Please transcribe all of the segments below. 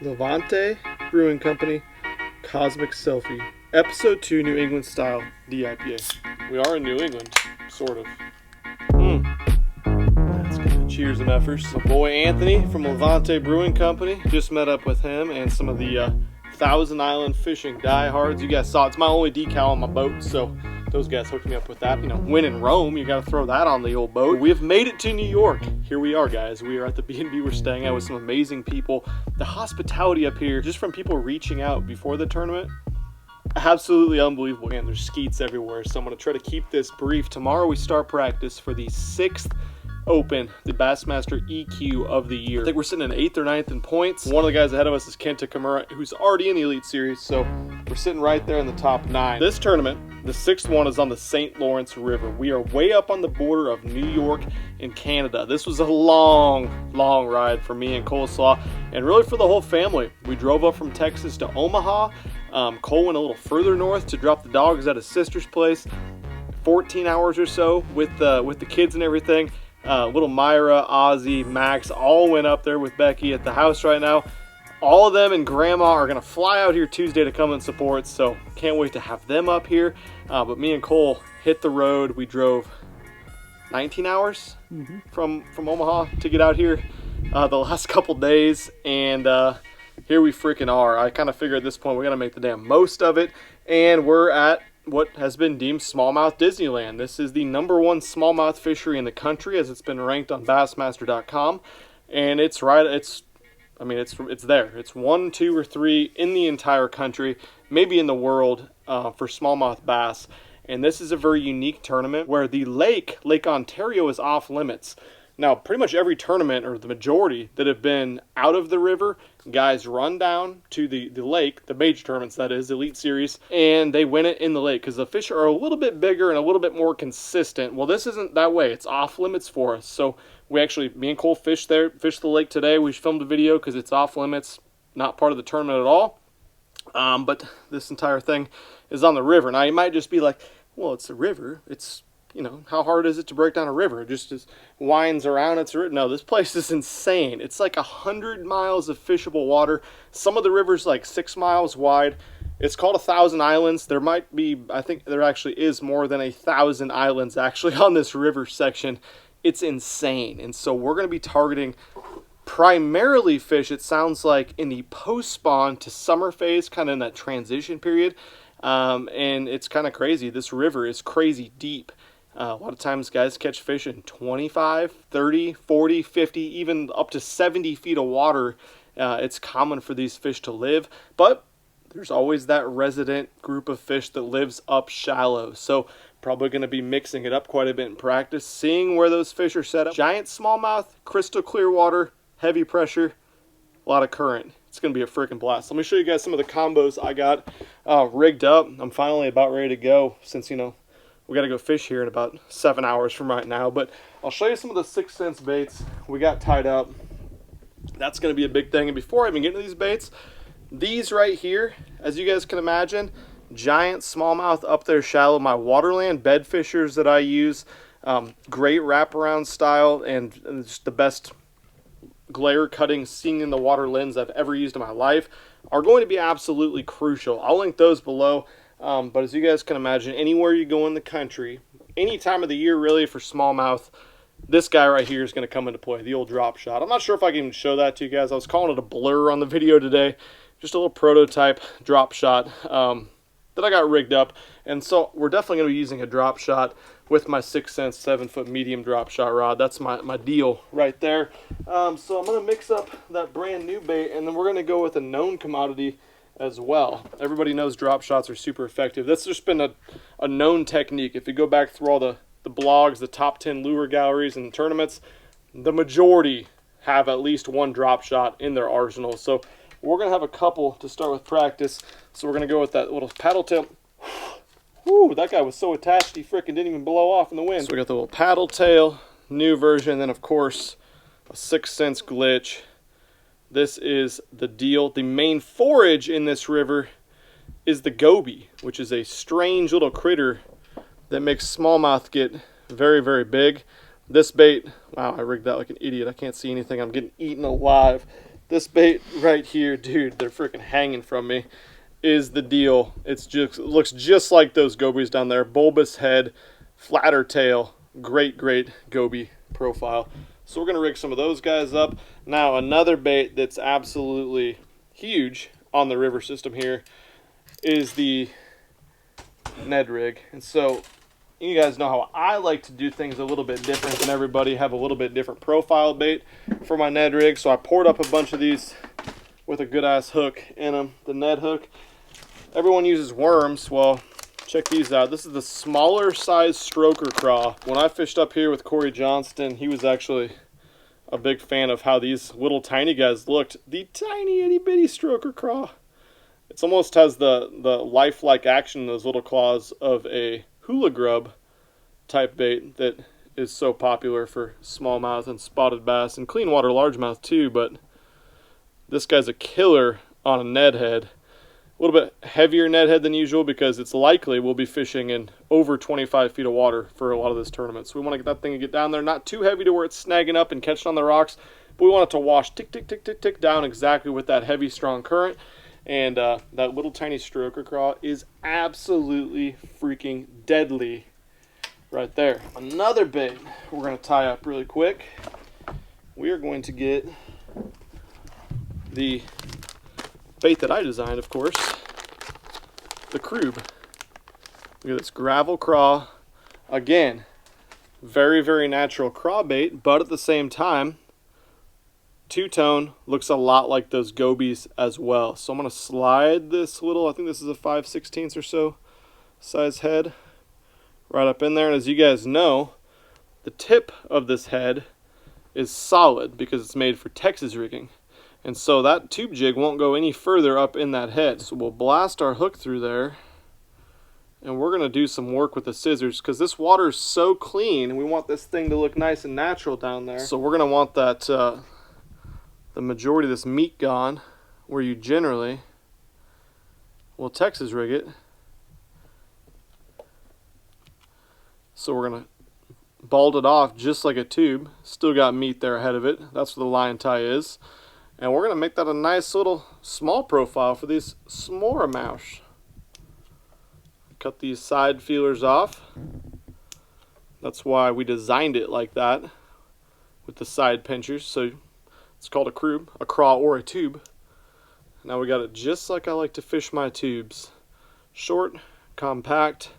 Levante Brewing Company, Cosmic Selfie, Episode 2, New England Style DIPA. We are in New England, sort of. That's good. Cheers and effers. My boy Anthony from Levante Brewing Company. Just met up with him and some of the Thousand Island fishing diehards. You guys saw it's my only decal on my boat, so those guys hooked me up with that. You know, when in Rome, you got to throw that on the old boat. We have made it to New York. Here we are, guys. We are at the B&B we're staying at with some amazing people. The hospitality up here, just from people reaching out before the tournament, absolutely unbelievable. And there's skeets everywhere, so I'm going to try to keep this brief. Tomorrow we start practice for the 6th Open, the Bassmaster EQ of the year. I think we're sitting in 8th or 9th in points. One of the guys ahead of us is Kenta Kimura, who's already in the Elite Series, so we're sitting right there in the top 9. This tournament, the 6th one, is on the St. Lawrence River. We are way up on the border of New York and Canada. This was a long ride for me and Coleslaw, and really for the whole family. We drove up from Texas to Omaha. Cole went a little further north to drop the dogs at his sister's place. 14 hours or so with the kids and everything. Little Myra, Ozzy, Max all went up there with Becky at the house right now. All of them and Grandma are going to fly out here Tuesday to come and support, so can't wait to have them up here. But me and Cole hit the road. We drove 19 hours from Omaha to get out here the last couple days, and here we freaking are. I kind of figure at this point we got to make the damn most of it, and we're at what has been deemed smallmouth Disneyland. This is the #1 smallmouth fishery in the country, as it's been ranked on Bassmaster.com, and it's there. It's 1, 2, or 3 in the entire country, maybe in the world, for smallmouth bass. And this is a very unique tournament where the Lake Ontario, is off limits. Now, pretty much every tournament, or the majority that have been out of the river, guys run down to the lake, the major tournaments, that is, the Elite Series, and they win it in the lake because the fish are a little bit bigger and a little bit more consistent. Well, this isn't that way. It's off limits for us. So we actually, me and Cole fished the lake today. We filmed a video because it's off limits, not part of the tournament at all. But this entire thing is on the river. Now, you might just be like, well, it's a river. It's, you know, how hard is it to break down a river? It just winds around. No, this place is insane. It's like 100 miles of fishable water. Some of the rivers like 6 miles wide. It's called 1,000 Islands. There might be, I think there actually is more than 1,000 islands actually on this river section. It's insane. And so we're going to be targeting primarily fish, it sounds like, in the post-spawn to summer phase, kind of in that transition period. And it's kind of crazy. This river is crazy deep. A lot of times guys catch fish in 25, 30, 40, 50, even up to 70 feet of water. It's common for these fish to live, but there's always that resident group of fish that lives up shallow. So probably going to be mixing it up quite a bit in practice, seeing where those fish are set up. Giant smallmouth, crystal clear water, heavy pressure, a lot of current. It's going to be a freaking blast. Let me show you guys some of the combos I got rigged up. I'm finally about ready to go since, you know, we got to go fish here in about 7 hours from right now. But I'll show you some of the 6th Sense baits we got tied up. That's going to be a big thing. And before I even get into these baits, these right here, as you guys can imagine, giant smallmouth up there shallow, my waterland bed fishers that I use, great wraparound style, and just the best glare cutting seeing in the water lens I've ever used in my life, are going to be absolutely crucial. I'll link those below. But as you guys can imagine, anywhere you go in the country, any time of the year really for smallmouth, this guy right here is going to come into play, the old drop shot. I'm not sure if I can even show that to you guys. I was calling it a blur on the video today. Just a little prototype drop shot that I got rigged up. And so we're definitely going to be using a drop shot with my 6th Sense 7-foot medium drop shot rod. That's my deal right there. So I'm going to mix up that brand new bait, and then we're going to go with a known commodity as well. Everybody knows drop shots are super effective. That's just been a known technique. If you go back through all the blogs, the top 10 lure galleries and tournaments, the majority have at least one drop shot in their arsenal. So we're going to have a couple to start with practice. So we're going to go with that little paddle tail. Whew, that guy was so attached he freaking didn't even blow off in the wind. So we got the little paddle tail, new version, and then of course a 6th Sense glitch. This is the deal. The main forage in this river is the goby, which is a strange little critter that makes smallmouth get very, very big. This bait, wow, I rigged that like an idiot. I can't see anything. I'm getting eaten alive. This bait right here, dude, they're freaking hanging from me, is the deal. It's just, it looks just like those gobies down there. Bulbous head, flatter tail, great goby profile. So we're gonna rig some of those guys up. Now another bait that's absolutely huge on the river system here is the Ned rig. And so you guys know how I like to do things a little bit different than everybody, have a little bit different profile bait for my Ned rig. So I poured up a bunch of these with a good ass hook in them, the Ned hook. Everyone uses worms. Well, check these out. This is the smaller size stroker craw. When I fished up here with Corey Johnston, he was actually a big fan of how these little tiny guys looked. The tiny itty bitty stroker craw. It almost has the lifelike action in those little claws of a hula grub type bait that is so popular for smallmouth and spotted bass and clean water largemouth too. But this guy's a killer on a Ned head. A little bit heavier Ned head than usual because it's likely we'll be fishing in over 25 feet of water for a lot of this tournament. So we want to get that thing to get down there, not too heavy to where it's snagging up and catching on the rocks, but we want it to wash tick tick tick tick tick down exactly with that heavy strong current. And that little tiny stroker craw is absolutely freaking deadly right there. Another bait we're going to tie up really quick. We are going to get the bait that I designed, of course, the Crube. Look at this gravel craw. Again, very natural craw bait, but at the same time, two-tone, looks a lot like those gobies as well. So I'm going to slide this little, I think this is a 5/16 or so size head, right up in there. And as you guys know, the tip of this head is solid because it's made for Texas rigging. And so that tube jig won't go any further up in that head. So we'll blast our hook through there. And we're going to do some work with the scissors because this water is so clean. We want this thing to look nice and natural down there. So we're going to want that the majority of this meat gone, where you generally will Texas rig it. So we're going to bald it off just like a tube. Still got meat there ahead of it. That's where the line tie is. And we're going to make that a nice little small profile for these smallmouth. Cut these side feelers off. That's why we designed it like that with the side pinchers. So it's called a crube, a craw or a tube. Now we got it just like I like to fish my tubes. Short, compact,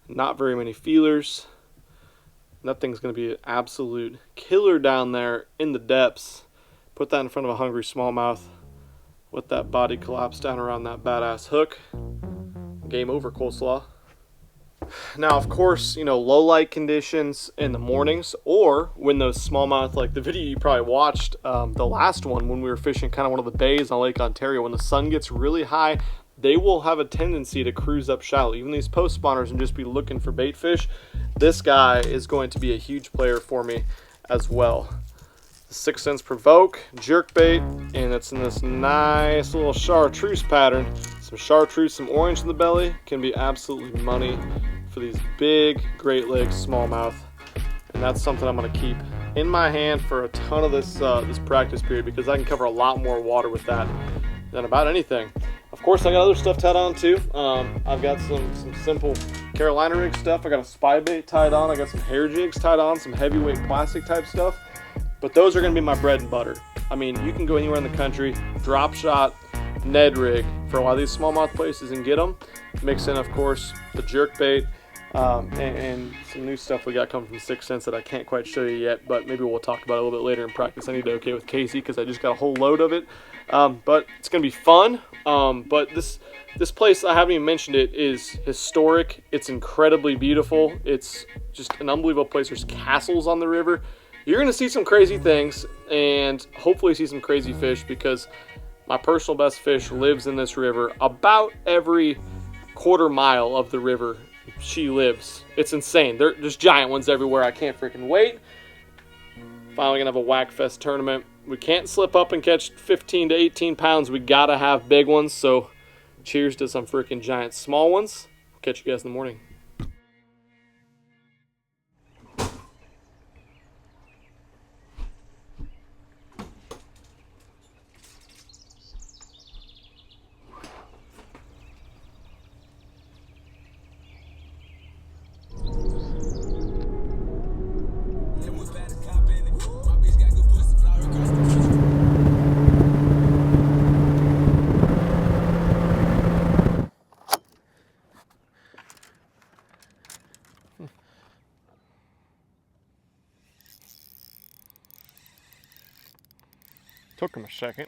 not very many feelers. That thing's going to be an absolute killer down there in the depths. Put that in front of a hungry smallmouth. Let that body collapse down around that badass hook. Game over, coleslaw. Now, of course, you know, low light conditions in the mornings, or when those smallmouth, like the video you probably watched, the last one when we were fishing kind of one of the bays on Lake Ontario, when the sun gets really high, they will have a tendency to cruise up shallow. Even these post spawners and just be looking for bait fish. This guy is going to be a huge player for me as well. 6 cents provoke, jerkbait, and it's in this nice little chartreuse pattern. Some chartreuse, some orange in the belly can be absolutely money for these big Great Lakes smallmouth. And that's something I'm going to keep in my hand for a ton of this this practice period because I can cover a lot more water with that than about anything. Of course, I got other stuff tied on too. I've got some simple Carolina rig stuff. I got a spy bait tied on. I got some hair jigs tied on, some heavyweight plastic type stuff. But those are going to be my bread and butter. I mean, you can go anywhere in the country, drop shot, Ned rig for a lot of these smallmouth places and get them. Mix in, of course, the jerkbait and some new stuff we got coming from 6 Cents that I can't quite show you yet, but maybe we'll talk about it a little bit later in practice. I need to okay with Casey because I just got a whole load of it. But it's going to be fun. But this place, I haven't even mentioned it, is historic. It's incredibly beautiful. It's just an unbelievable place. There's castles on the river. You're going to see some crazy things and hopefully see some crazy fish because my personal best fish lives in this river. About every quarter mile of the river she lives. It's insane. There's giant ones everywhere. I can't freaking wait. Finally going to have a Whack Fest tournament. We can't slip up and catch 15 to 18 pounds. We got to have big ones. So cheers to some freaking giant small ones. Catch you guys in the morning. Took him a second.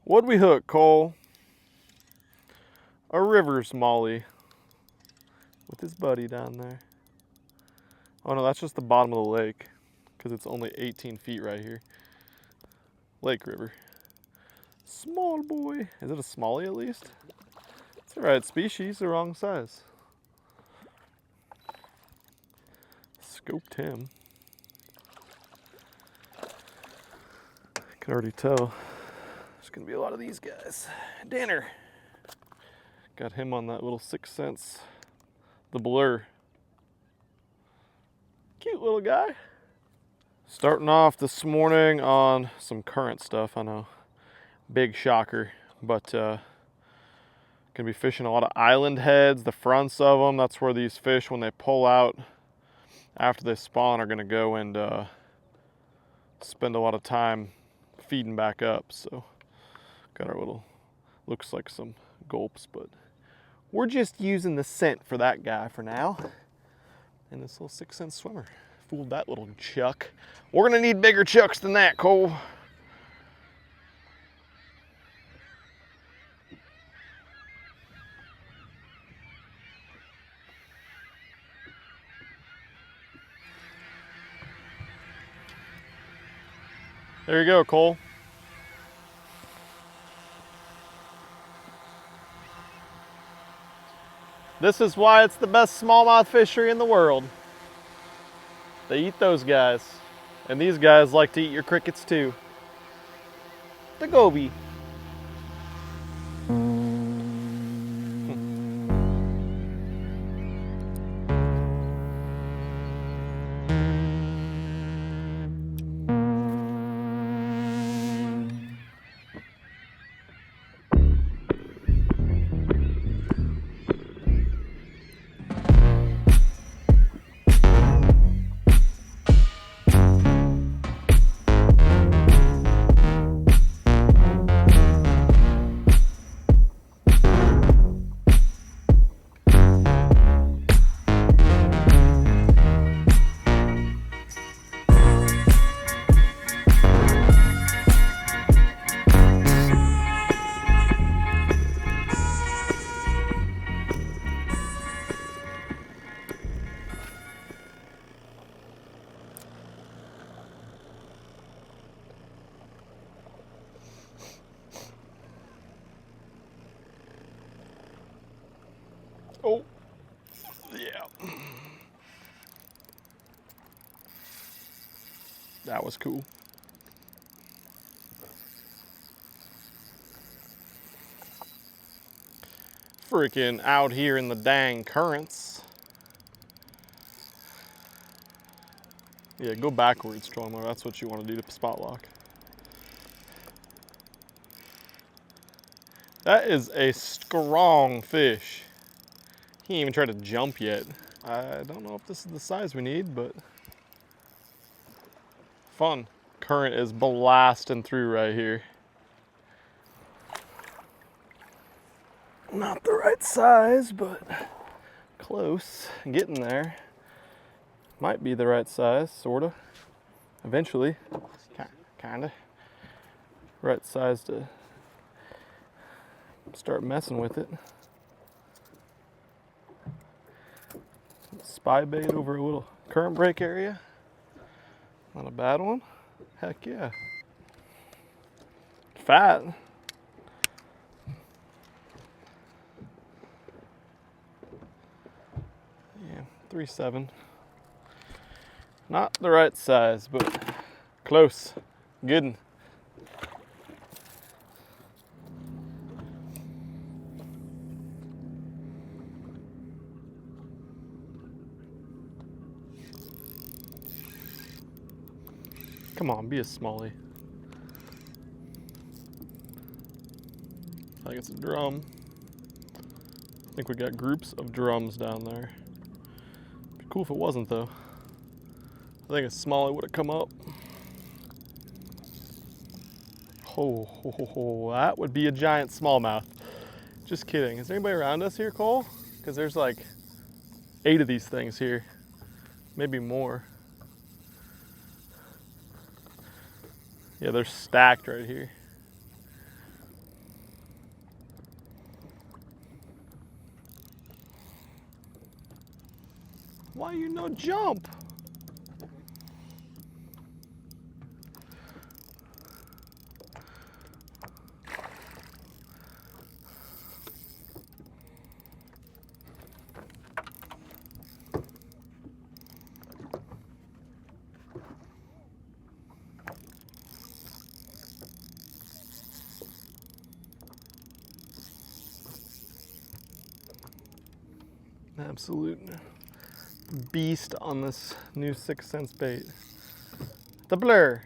What'd we hook, Cole? A river smallie with his buddy down there. Oh no, that's just the bottom of the lake because it's only 18 feet right here. Lake river. Small boy. Is it a smallie at least? It's the right species, the wrong size. Scoped him. I can already tell there's gonna be a lot of these guys. Danner. Got him on that little 6 cents. The blur. Cute little guy. Starting off this morning on some current stuff, I know. Big shocker, but gonna be fishing a lot of island heads, the fronts of them. That's where these fish, when they pull out after they spawn, are gonna go and spend a lot of time feeding back up. So got our little, looks like some gulps, but we're just using the scent for that guy for now. And this little 6 cent swimmer. Fooled that little chuck. We're gonna need bigger chucks than that, Cole. There you go, Cole. This is why it's the best smallmouth fishery in the world. They eat those guys. And these guys like to eat your crickets too. The goby. Oh, yeah. That was cool. Freaking out here in the dang currents. Yeah, go backwards, Strongbow. That's what you want to do to spot lock. That is a strong fish. He ain't even tried to jump yet. I don't know if this is the size we need, but fun. Current is blasting through right here. Not the right size, but close. Getting there. Might be the right size, sorta. Eventually. Kinda. Right size to start messing with it. Spy bait over a little current break area. Not a bad one. Heck yeah. Fat. Yeah, 3.7. Not the right size, but close. Good one. Come on, be a smallie. I think it's a drum. I think we got groups of drums down there. Be cool if it wasn't though. I think a smallie would have come up. Oh, that would be a giant smallmouth. Just kidding. Is there anybody around us here, Cole? Because there's like 8 of these things here. Maybe more. Yeah, they're stacked right here. Why you no jump? Absolute beast on this new 6 Sense bait. The blur.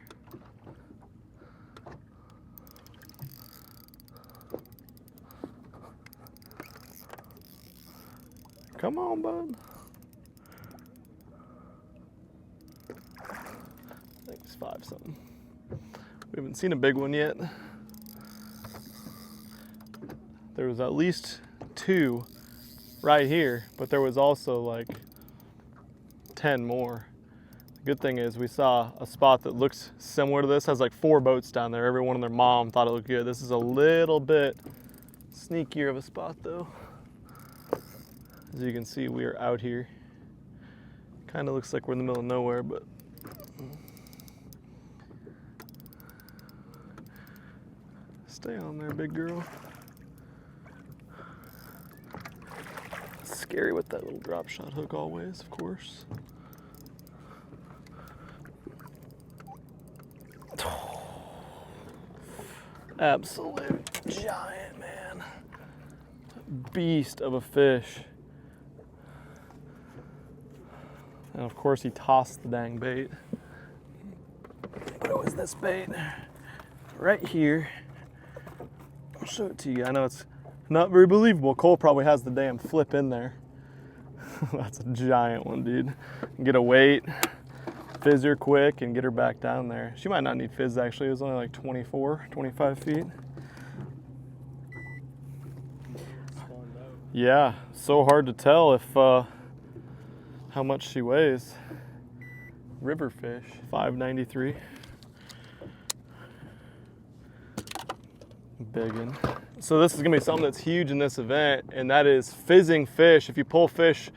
Come on, bud. I think it's 5 something. We haven't seen a big one yet. There was at least 2 right here, but there was also like 10 more. The good thing is we saw a spot that looks similar to this, has like 4 boats down there. Everyone and their mom thought it looked good. This is a little bit sneakier of a spot though. As you can see, we are out here. Kind of looks like we're in the middle of nowhere, but stay on there, big girl. Scary with that little drop shot hook always, of course. Absolute giant, man. Beast of a fish. And of course he tossed the dang bait. But it was this bait right here. I'll show it to you. I know it's not very believable. Cole probably has the damn flip in there. That's a giant one, dude. Get a weight, fizz her quick, and get her back down there. She might not need fizz, actually. It was only like 24, 25 feet. Yeah, so hard to tell if how much she weighs. River fish, 593. Biggin. So this is gonna be something that's huge in this event, and that is fizzing fish. If you pull fish,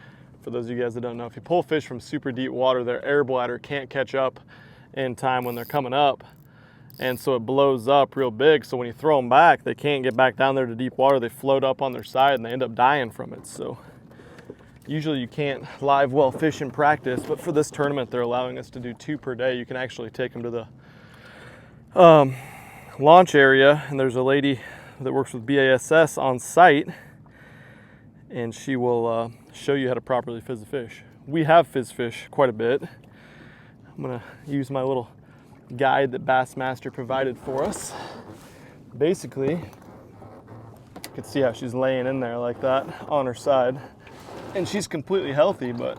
for those of you guys that don't know, if you pull fish from super deep water, their air bladder can't catch up in time when they're coming up. And so it blows up real big. So when you throw them back, they can't get back down there to deep water. They float up on their side and they end up dying from it. So usually you can't live well fish in practice, but for this tournament, they're allowing us to do 2 per day. You can actually take them to the launch area, and there's a lady that works with BASS on site, and she will show you how to properly fizz a fish. We have fizz fish quite a bit. I'm gonna use my little guide that Bassmaster provided for us. Basically, you can see how she's laying in there like that on her side, and she's completely healthy, but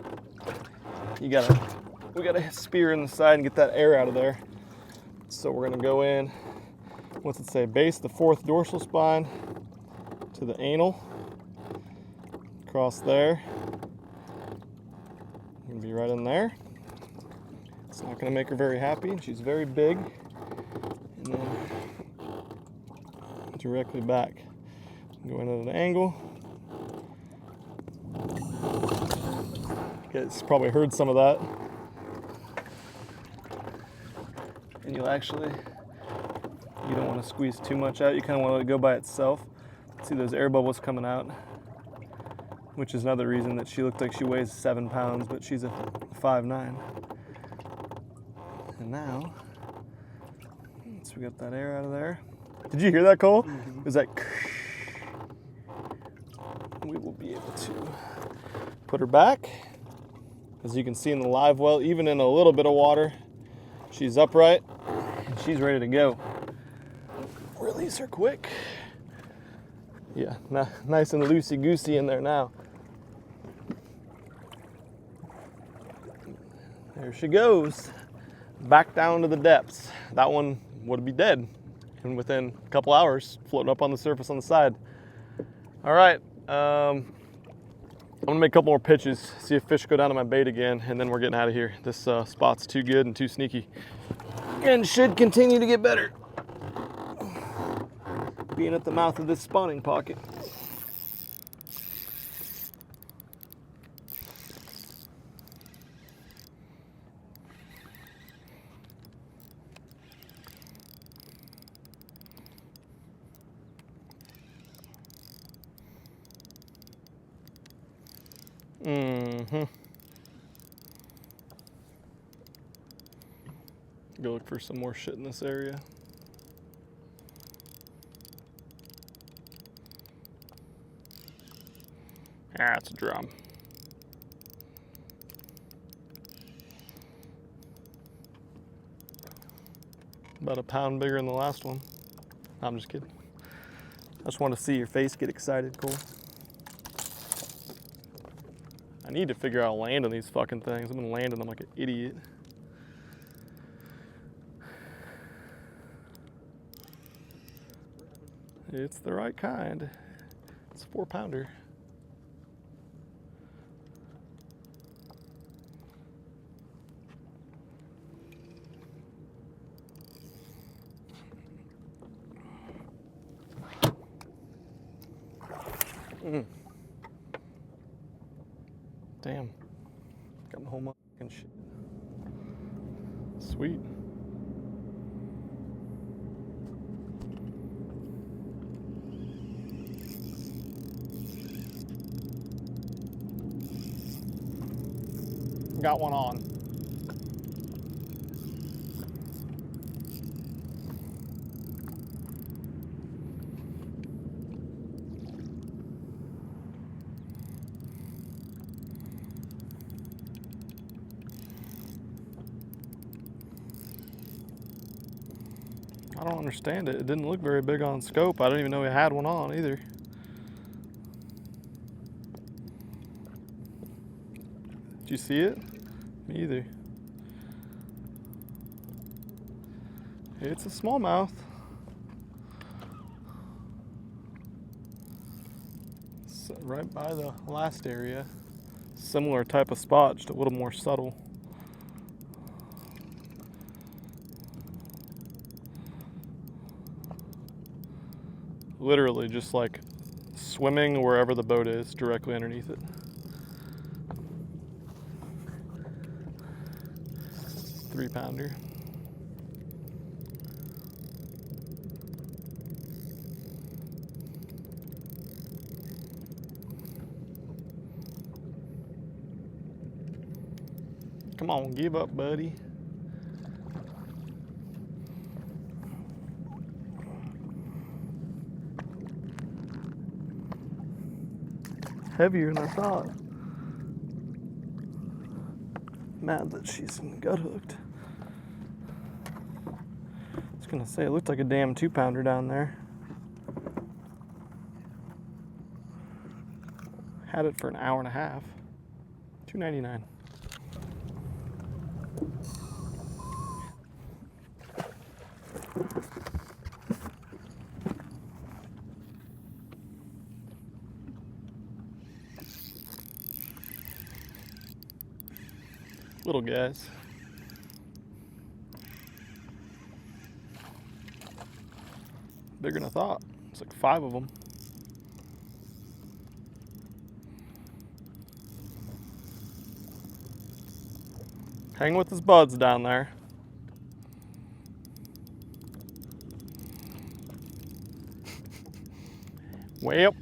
we gotta spear in the side and get that air out of there. So we're gonna go in, what's it say, base the 4th dorsal spine to the anal, across there. Gonna be right in there. It's not gonna make her very happy. She's very big. And then directly back. Go in at an angle. You guys probably heard some of that. And you don't want to squeeze too much out. You kind of want to let it go by itself. See those air bubbles coming out, which is another reason that she looked like she weighs 7 pounds, but she's a 5'9". And now, once we got that air out of there. Did you hear that, Cole? Mm-hmm. It was like, we will be able to put her back. As you can see in the live well, even in a little bit of water, she's upright and she's ready to go. Release her quick. Yeah, nice and loosey-goosey in there now. There she goes. Back down to the depths. That one would be dead. And within a couple hours, floating up on the surface on the side. All right, I'm gonna make a couple more pitches, see if fish go down to my bait again, and then we're getting out of here. This spot's too good and too sneaky. and should continue to get better. Being at the mouth of this spawning pocket. Go look for some more shit in this area. Ah, it's a drum. About a pound bigger than the last one. I'm just kidding. I just want to see your face get excited, Cole. I need to figure out how to land on these fucking things. I've been landing them like an idiot. It's the right kind. It's a 4-pounder. Damn. Got my whole fucking shit. Sweet. Got one on. I don't understand it. It didn't look very big on scope. I didn't even know he had one on either. Did you see it? Me either. It's a smallmouth. It's right by the last area. Similar type of spot, just a little more subtle. Literally just like swimming wherever the boat is, directly underneath it. Three-pounder. Come on, give up, buddy. Heavier than I thought. Mad that she's gut hooked. I was gonna say it looked like a damn 2-pounder down there. Had it for an hour and a half. $2.99. Little guys. Bigger than I thought. It's like 5 of them. Hang with his buds down there. Well,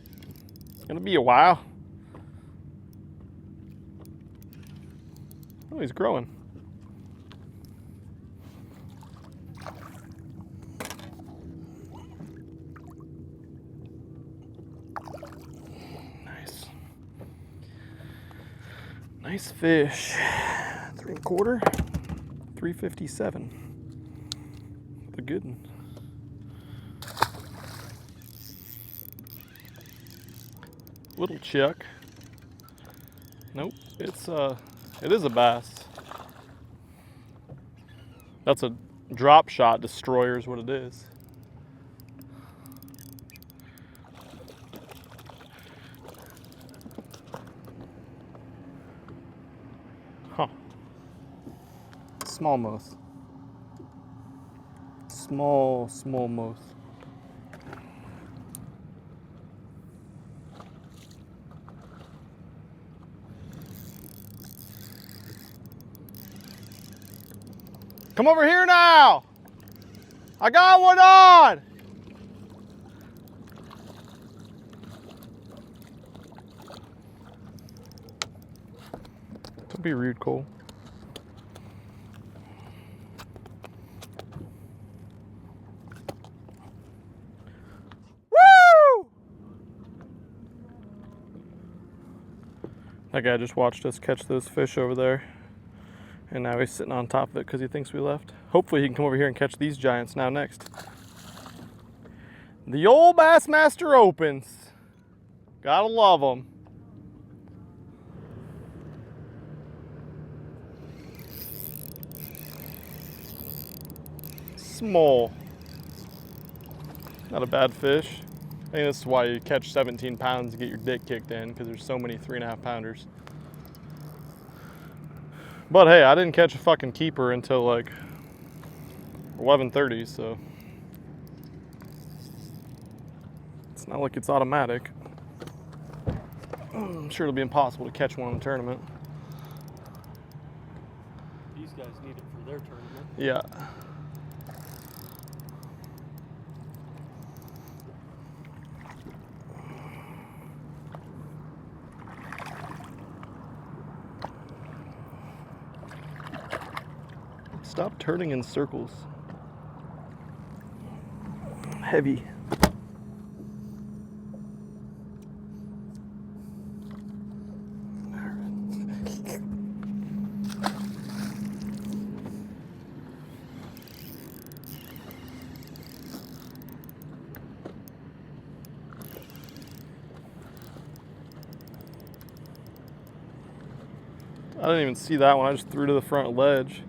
it's gonna be a while. Oh, he's growing. Nice. Nice fish. 3 1/4, 357. The good one. Little chuck. Nope, it is a bass. That's a drop shot destroyer is what it is. Huh. Smallmouth. small smallmouth. Come over here now. I got one on. Don't be rude, Cole. Woo! That guy just watched us catch those fish over there. And now he's sitting on top of it because he thinks we left. Hopefully he can come over here and catch these giants now next. The old Bassmaster opens. Gotta love them. Small. Not a bad fish. I think this is why you catch 17 pounds to get your dick kicked in, because there's so many 3.5 pounders. But hey, I didn't catch a fucking keeper until like 11:30, so it's not like it's automatic. I'm sure it'll be impossible to catch one in the tournament. These guys need it for their tournament. Yeah. Stop turning in circles. Heavy. I didn't even see that one. I just threw to the front ledge.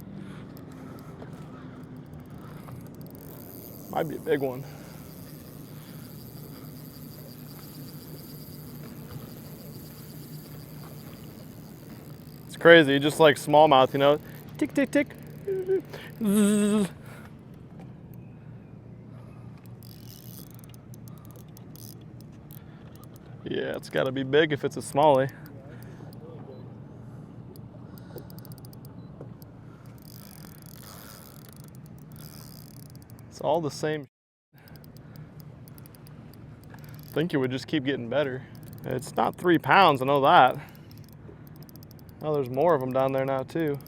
Might be a big one. It's crazy, just like smallmouth, you know? Tick, tick, tick. Zzz. Yeah, it's gotta be big if it's a smallie. It's all the same. I think it would just keep getting better. It's not 3 pounds, I know that. Oh, there's more of them down there now too.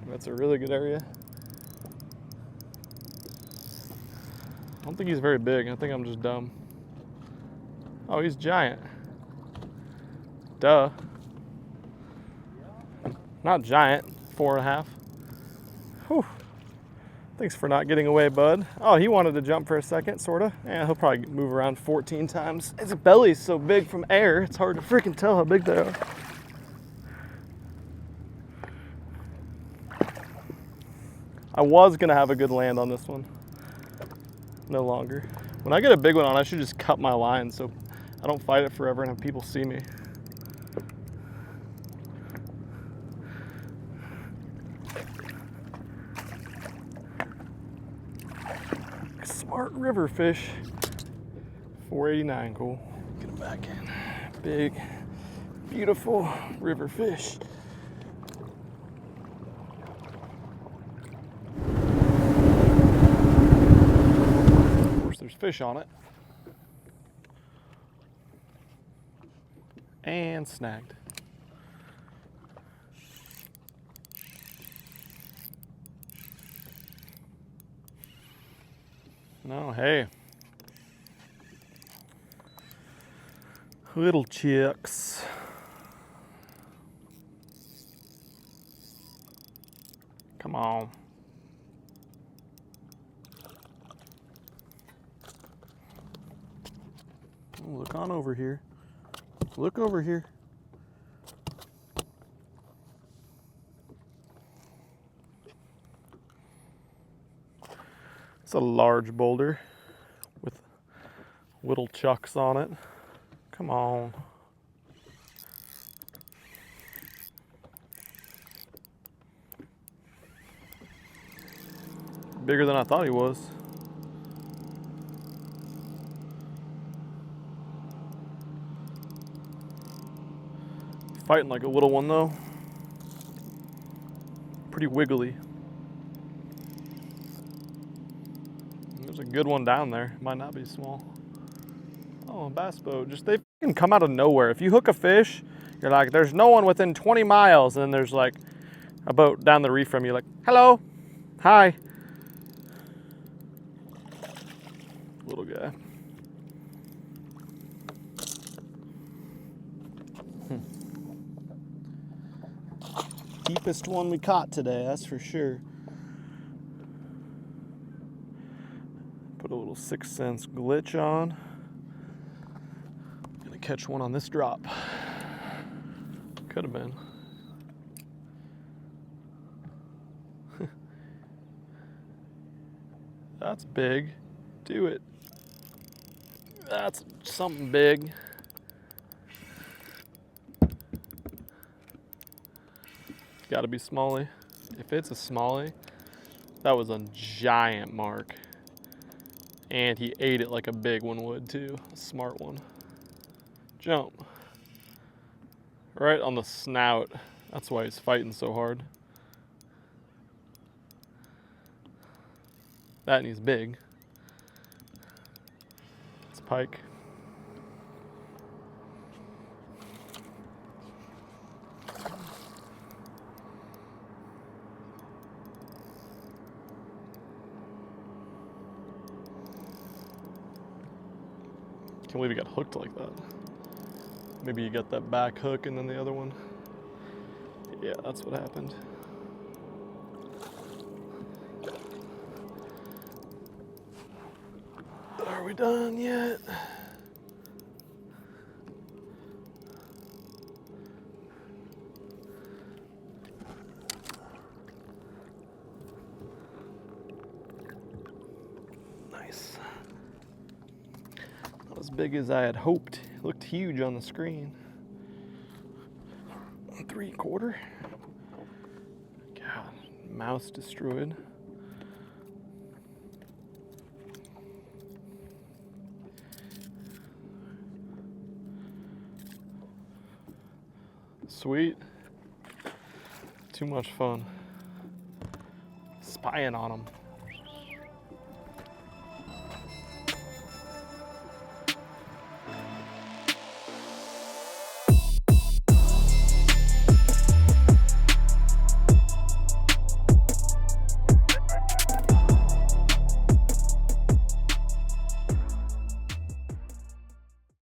That's a really good area. I don't think he's very big. I think I'm just dumb. Oh, he's giant. Duh. Not giant, 4.5. Whew. Thanks for not getting away, bud. Oh, he wanted to jump for a second, sorta. Yeah, he'll probably move around 14 times. His belly's so big from air, it's hard to freaking tell how big they are. I was gonna have a good land on this one. No longer. When I get a big one on, I should just cut my line so I don't fight it forever and have people see me. Smart river fish. 489, cool. Get it back in. Big, beautiful river fish. Of course, there's fish on it. And snagged. No, hey. Little chicks. Come on. Look on over here. Look over here. It's a large boulder with little chucks on it. Come on. bigger than I thought he was. Fighting like a little one though. Pretty wiggly. There's a good one down there. Might not be small. Oh, a bass boat. Just they can come out of nowhere. If you hook a fish, you're like, there's no one within 20 miles, and then there's like a boat down the reef from you, like, hello, hi. Little guy. Deepest one we caught today, that's for sure. Put a little 6 cents glitch on. Gonna catch one on this drop. Could have been. That's big. Do it. That's something big. Gotta be smallie. If it's a smallie, that was a giant mark. And he ate it like a big one would too. A smart one. Jump. Right on the snout. That's why he's fighting so hard. That and he's big. It's pike. Can't believe he got hooked like that. Maybe you got that back hook and then the other one. Yeah, that's what happened. Are we done yet? Nice. Not as big as I had hoped. It looked huge on the screen. 3/4. God, mouse destroyed. Sweet. Too much fun. Spying on them.